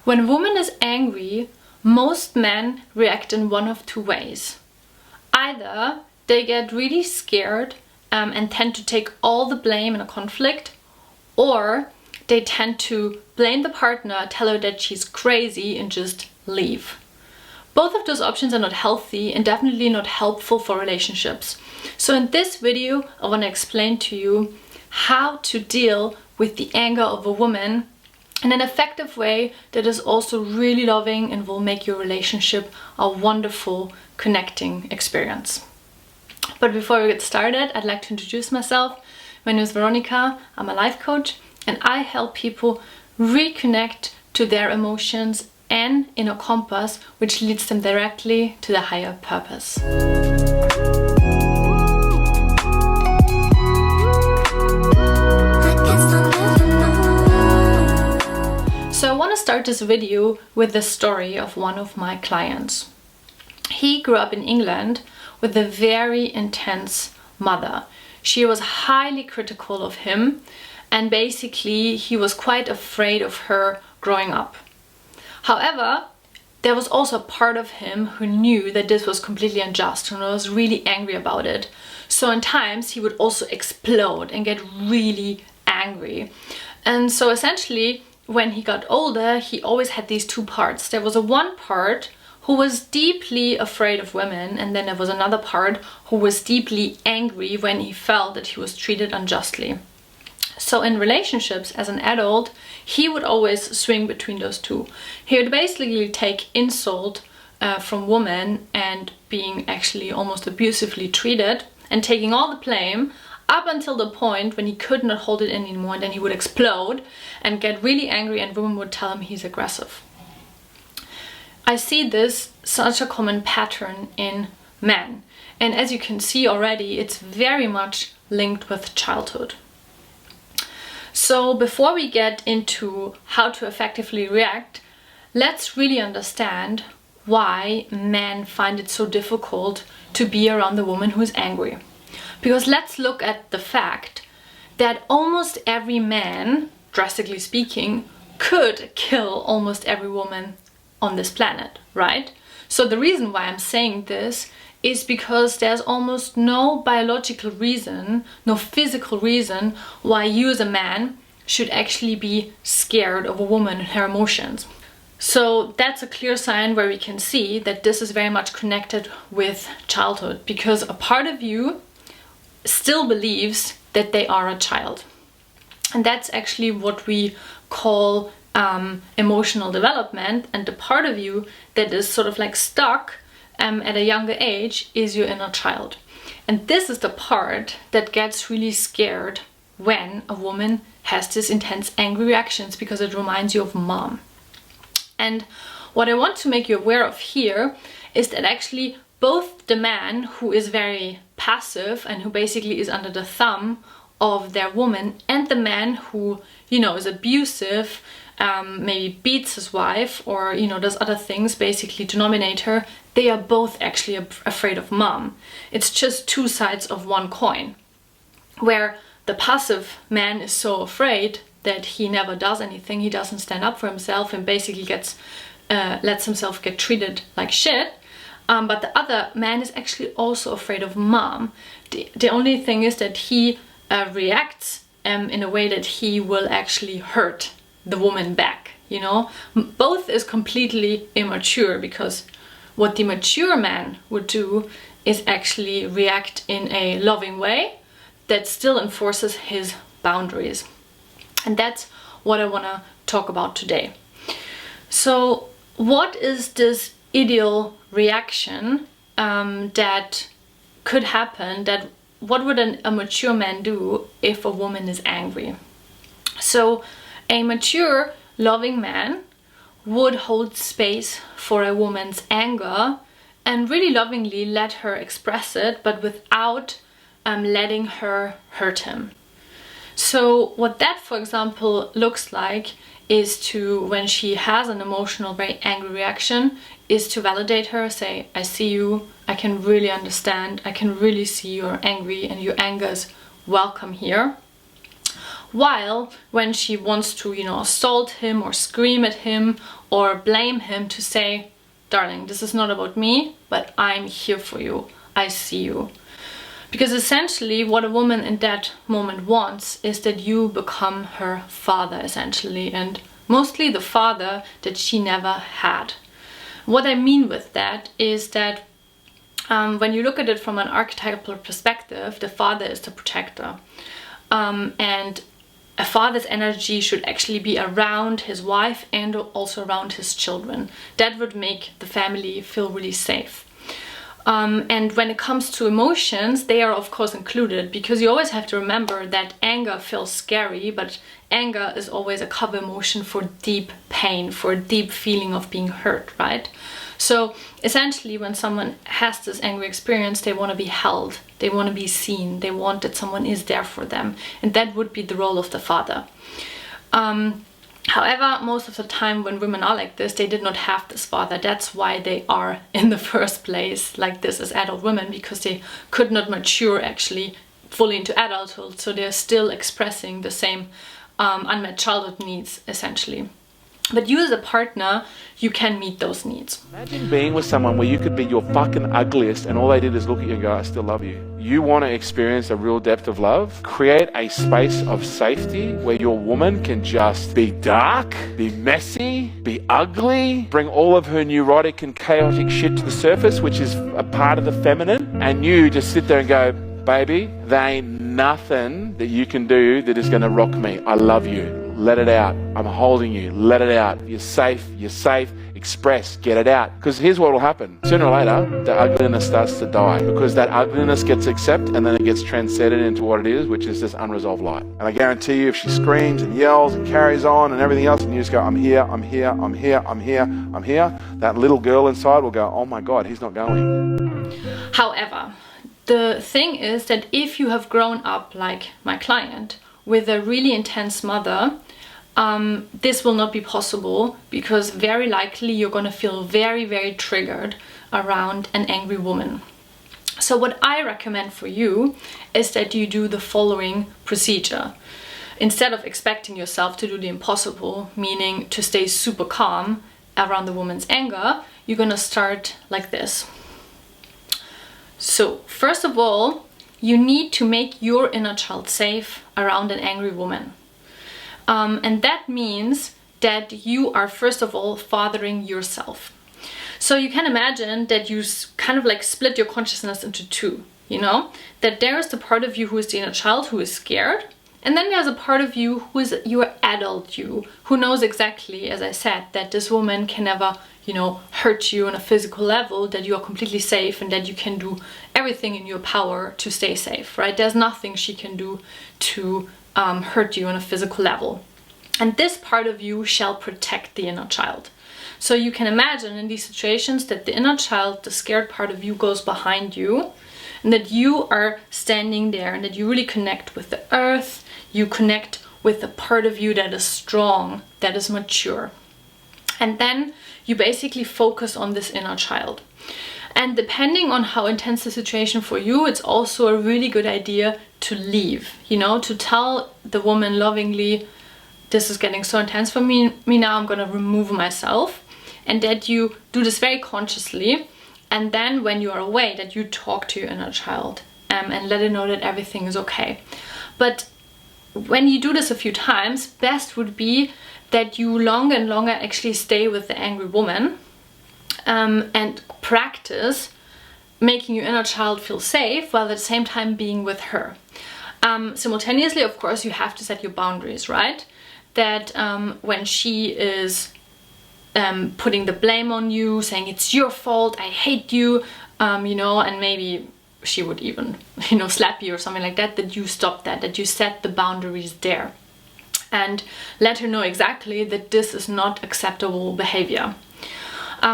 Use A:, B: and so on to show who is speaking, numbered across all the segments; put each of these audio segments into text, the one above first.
A: When a woman is angry, most men react in one of two ways. Either they get really scared and tend to take all the blame in a conflict, or they tend to blame the partner, tell her that she's crazy and just leave. Both of those options are not healthy and definitely not helpful for relationships. So in this video, I want to explain to you how to deal with the anger of a woman in an effective way that is also really loving and will make your relationship a wonderful connecting experience. But before we get started, I'd like to introduce myself. My name is Veronica, I'm a life coach, and I help people reconnect to their emotions and inner compass, which leads them directly to the higher purpose. So I want to start this video with the story of one of my clients. He grew up in England with a very intense mother. She was highly critical of him, and basically he was quite afraid of her growing up. However, there was also a part of him who knew that this was completely unjust and was really angry about it. So in times he would also explode and get really angry. And so essentially, when he got older, he always had these two parts. There was a one part who was deeply afraid of women, and then there was another part who was deeply angry when he felt that he was treated unjustly. So in relationships as an adult, he would always swing between those two. He would basically take insult from women and being actually almost abusively treated and taking all the blame, up until the point when he could not hold it anymore, and then he would explode and get really angry, and women would tell him he's aggressive. I see this such a common pattern in men, and as you can see already, it's very much linked with childhood. So before we get into how to effectively react, let's really understand why men find it so difficult to be around the woman who is angry. Because let's look at the fact that almost every man, drastically speaking, could kill almost every woman on this planet, right? So the reason why I'm saying this is because there's almost no biological reason, no physical reason why you as a man should actually be scared of a woman and her emotions. So that's a clear sign where we can see that this is very much connected with childhood, because a part of you still believes that they are a child. And that's actually what we call emotional development, and the part of you that is sort of like stuck at a younger age is your inner child. And this is the part that gets really scared when a woman has this intense angry reactions, because it reminds you of mom. And what I want to make you aware of here is that actually both the man who is very passive and who basically is under the thumb of their woman, and the man who, is abusive, maybe beats his wife, or, does other things basically to dominate her, they are both actually afraid of mom. It's just two sides of one coin, where the passive man is so afraid that he never does anything, he doesn't stand up for himself, and basically lets himself get treated like shit. But the other man is actually also afraid of mom. The only thing is that he reacts in a way that he will actually hurt the woman back, Both is completely immature, because what the mature man would do is actually react in a loving way that still enforces his boundaries. And that's what I want to talk about today. So what is this ideal reaction that could happen? What would a mature man do if a woman is angry? So a mature, loving man would hold space for a woman's anger and really lovingly let her express it, but without letting her hurt him. So what that, for example, looks like is to, when she has an emotional, very angry reaction, is to validate her, say, I see you, I can really understand, I can really see you're angry and your anger is welcome here. While when she wants to, assault him or scream at him or blame him to say, darling, this is not about me, but I'm here for you. I see you. Because essentially what a woman in that moment wants is that you become her father, essentially, and mostly the father that she never had. What I mean with that is that when you look at it from an archetypal perspective, the father is the protector. And a father's energy should actually be around his wife and also around his children. That would make the family feel really safe. And when it comes to emotions, they are of course included, because you always have to remember that anger feels scary, but anger is always a cover emotion for deep pain, for a deep feeling of being hurt, right? So essentially when someone has this angry experience, they want to be held, they want to be seen, they want that someone is there for them, and that would be the role of the father. However, most of the time when women are like this, they did not have this father. That's why they are in the first place like this as adult women, because they could not mature actually fully into adulthood, so they're still expressing the same unmet childhood needs essentially. But you as a partner, you can meet those needs.
B: Imagine being with someone where you could be your fucking ugliest and all they did is look at you and go, I still love you. You want to experience a real depth of love? Create a space of safety where your woman can just be dark, be messy, be ugly, bring all of her neurotic and chaotic shit to the surface, which is a part of the feminine, and you just sit there and go, baby, there ain't nothing that you can do that is going to rock me. I love you. Let it out. I'm holding you. Let it out. You're safe. You're safe. Express. Get it out. Because here's what will happen. Sooner or later, the ugliness starts to die, because that ugliness gets accepted and then it gets transcended into what it is, which is this unresolved light. And I guarantee you, if she screams and yells and carries on and everything else, and you just go, I'm here, I'm here, I'm here, I'm here, I'm here, that little girl inside will go, oh my God, he's not going.
A: However, the thing is that if you have grown up like my client with a really intense mother, this will not be possible, because very likely you're going to feel very, very triggered around an angry woman. So what I recommend for you is that you do the following procedure. Instead of expecting yourself to do the impossible, meaning to stay super calm around the woman's anger, you're going to start like this. So first of all, you need to make your inner child safe around an angry woman. And that means that you are first of all fathering yourself. So you can imagine that you kind of like split your consciousness into two, you know? That there is the part of you who is the inner child, who is scared. And then there's a part of you who is your adult you, who knows exactly, as I said, that this woman can never, you know, hurt you on a physical level, that you are completely safe and that you can do everything in your power to stay safe, right? There's nothing she can do to hurt you on a physical level. And this part of you shall protect the inner child. So you can imagine in these situations that the inner child, the scared part of you, goes behind you, and that you are standing there, and that you really connect with the earth, you connect with the part of you that is strong, that is mature. And then you basically focus on this inner child. And depending on how intense the situation for you, it's also a really good idea to leave, you know, to tell the woman lovingly, this is getting so intense for me now, I'm gonna remove myself. And that you do this very consciously. And then when you are away, that you talk to your inner child and let it know that everything is okay. But when you do this a few times, best would be that you longer and longer actually stay with the angry woman and practice making your inner child feel safe while at the same time being with her. Simultaneously, of course, you have to set your boundaries, right? That when she is putting the blame on you, saying it's your fault, I hate you, you know, and maybe she would even, you know, slap you or something like that, that you stop that you set the boundaries there. And let her know exactly that this is not acceptable behavior.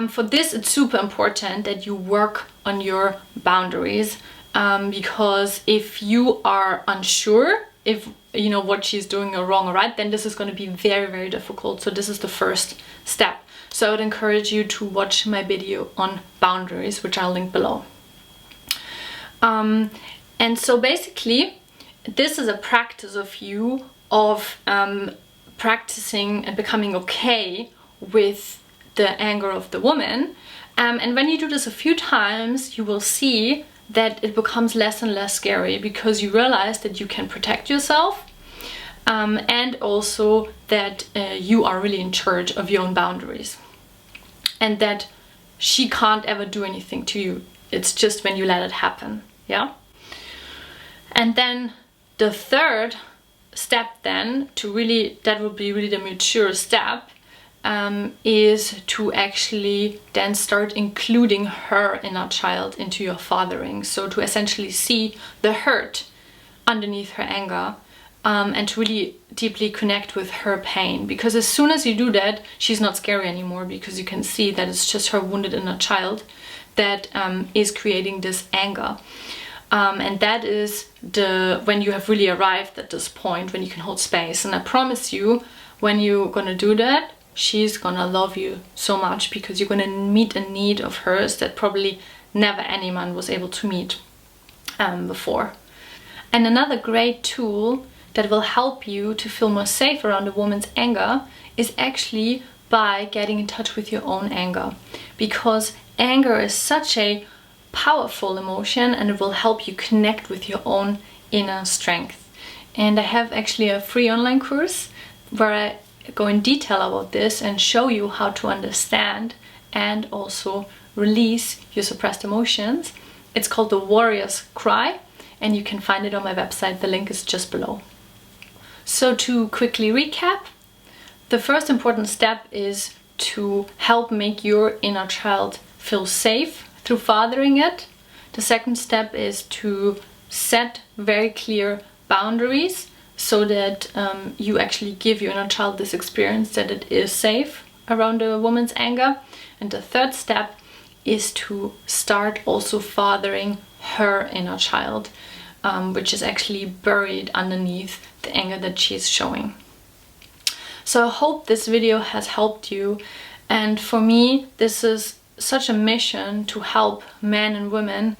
A: For this, it's super important that you work on your boundaries, because if you are unsure if you know what she's doing wrong or right, then this is going to be very, very difficult. So this is the first step. So I would encourage you to watch my video on boundaries, which I'll link below. And so basically, this is a practice of you of practicing and becoming okay with the anger of the woman. And when you do this a few times, you will see that it becomes less and less scary, because you realize that you can protect yourself, and also that you are really in charge of your own boundaries, and that she can't ever do anything to you. It's just when you let it happen. Yeah. And then the third step then, that would be really the mature step, is to actually then start including her inner child into your fathering. So to essentially see the hurt underneath her anger, and to really deeply connect with her pain. Because as soon as you do that, she's not scary anymore, because you can see that it's just her wounded inner child that is creating this anger. And that is when you have really arrived at this point, when you can hold space. And I promise you, when you're gonna do that, she's gonna love you so much, because you're gonna meet a need of hers that probably never any man was able to meet before. And another great tool that will help you to feel more safe around a woman's anger is actually by getting in touch with your own anger, because anger is such a powerful emotion, and it will help you connect with your own inner strength. And I have actually a free online course where I go in detail about this and show you how to understand and also release your suppressed emotions. It's called The Warrior's Cry, and you can find it on my website. The link is just below. So to quickly recap, the first important step is to help make your inner child feel safe through fathering it. The second step is to set very clear boundaries, so that you actually give your inner child this experience that it is safe around a woman's anger. And the third step is to start also fathering her inner child, which is actually buried underneath the anger that she's showing. So I hope this video has helped you. And for me, this is such a mission to help men and women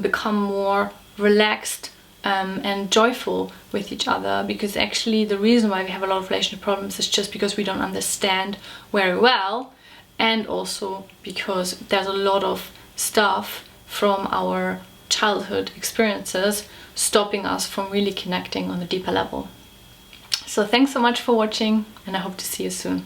A: become more relaxed and joyful with each other, because actually the reason why we have a lot of relationship problems is just because we don't understand very well, and also because there's a lot of stuff from our childhood experiences stopping us from really connecting on a deeper level. So thanks so much for watching, and I hope to see you soon.